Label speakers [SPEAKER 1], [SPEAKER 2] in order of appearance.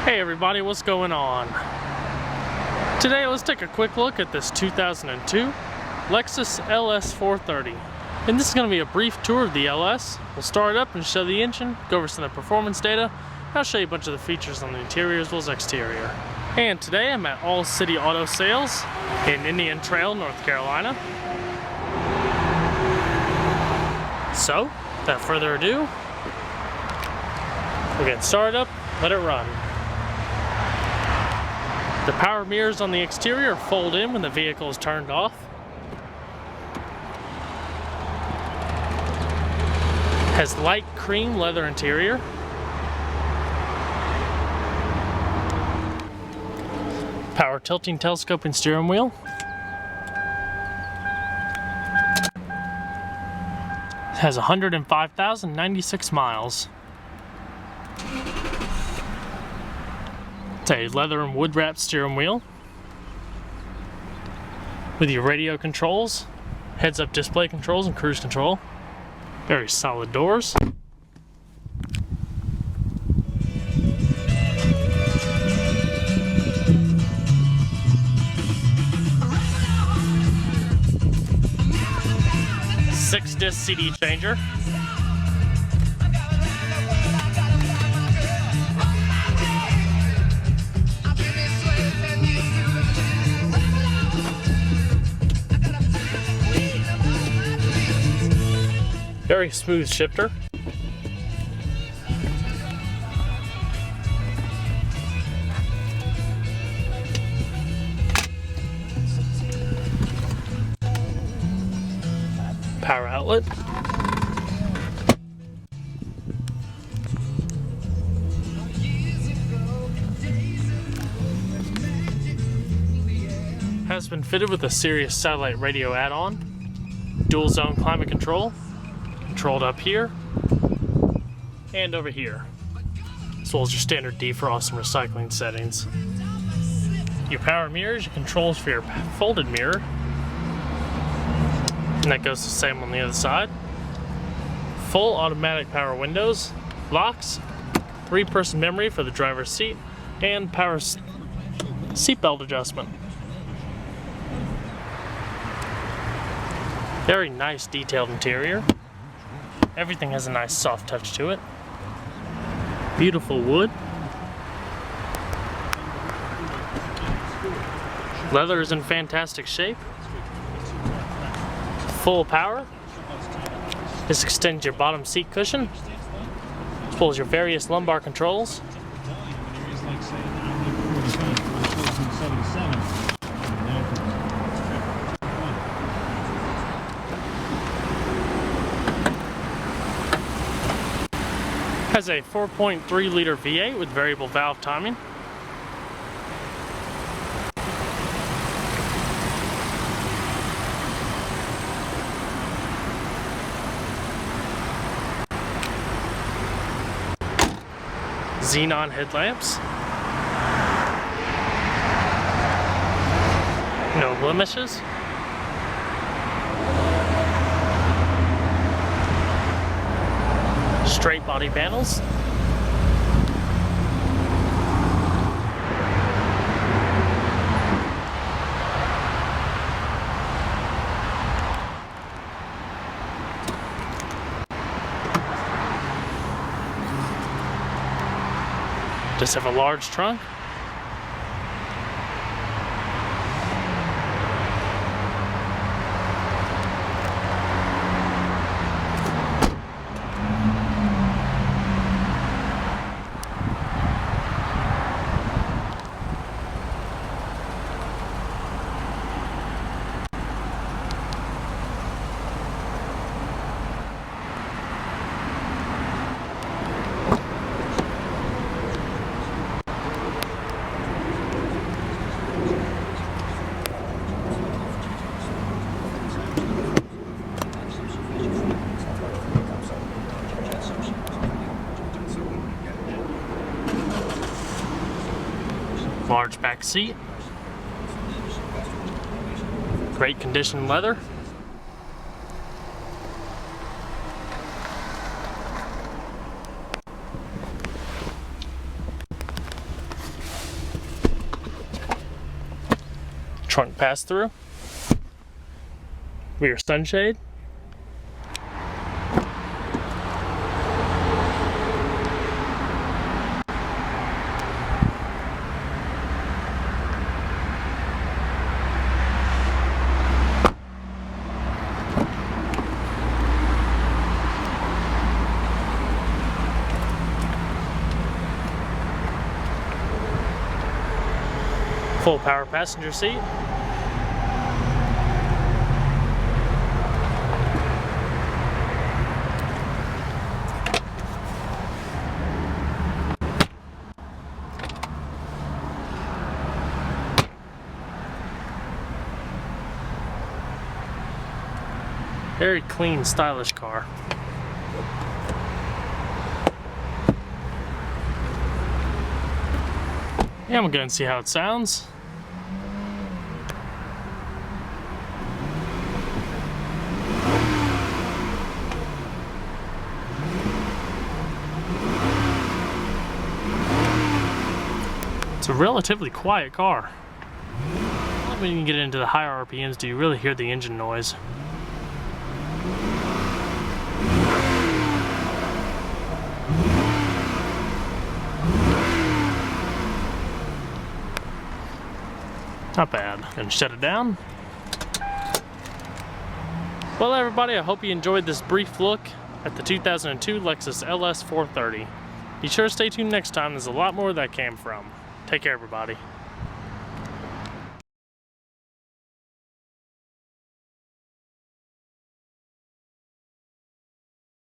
[SPEAKER 1] Hey everybody, what's going on? Today let's take a quick look at this 2002 Lexus LS430. And this is going to be a brief tour of the LS. We'll start it up and show the engine, go over some of the performance data. I'll show you a bunch of the features on the interior as well as exterior. And today I'm at All City Auto Sales in Indian Trail, North Carolina. So, without further ado, we'll get started up, let it run. The power mirrors on the exterior fold in when the vehicle is turned off. Has light cream leather interior. Power tilting telescoping steering wheel. Has 105,096 miles. It's a leather and wood wrapped steering wheel with your radio controls, heads up display controls, and cruise control. Very solid doors. Six-disc CD changer. Very smooth shifter. Power outlet. Has been fitted with a Sirius satellite radio add-on, dual zone climate control, controlled up here and over here, as well as your standard defrost and recycling settings. Your power mirrors, your controls for your folded mirror, and that goes the same on the other side. Full automatic power windows, locks, 3-person memory for the driver's seat, and power seatbelt adjustment. Very nice detailed interior. Everything has a nice soft touch to it. Beautiful wood. Leather is in fantastic shape. Full power. This extends your bottom seat cushion, as well as your various lumbar controls. Has a 4.3 liter V8 with variable valve timing. Xenon headlamps. No blemishes. Straight body panels. Just have a large trunk. Large back seat. Great condition leather. Trunk pass-through. Rear sunshade. Full power passenger seat. Very clean, stylish car. Yeah, I'm gonna see how it sounds. It's a relatively quiet car. When you get into the higher RPMs, do you really hear the engine noise? Not bad. Gonna shut it down. Well, everybody, I hope you enjoyed this brief look at the 2002 Lexus LS430. Be sure to stay tuned next time. There's a lot more that came from. Take care, everybody.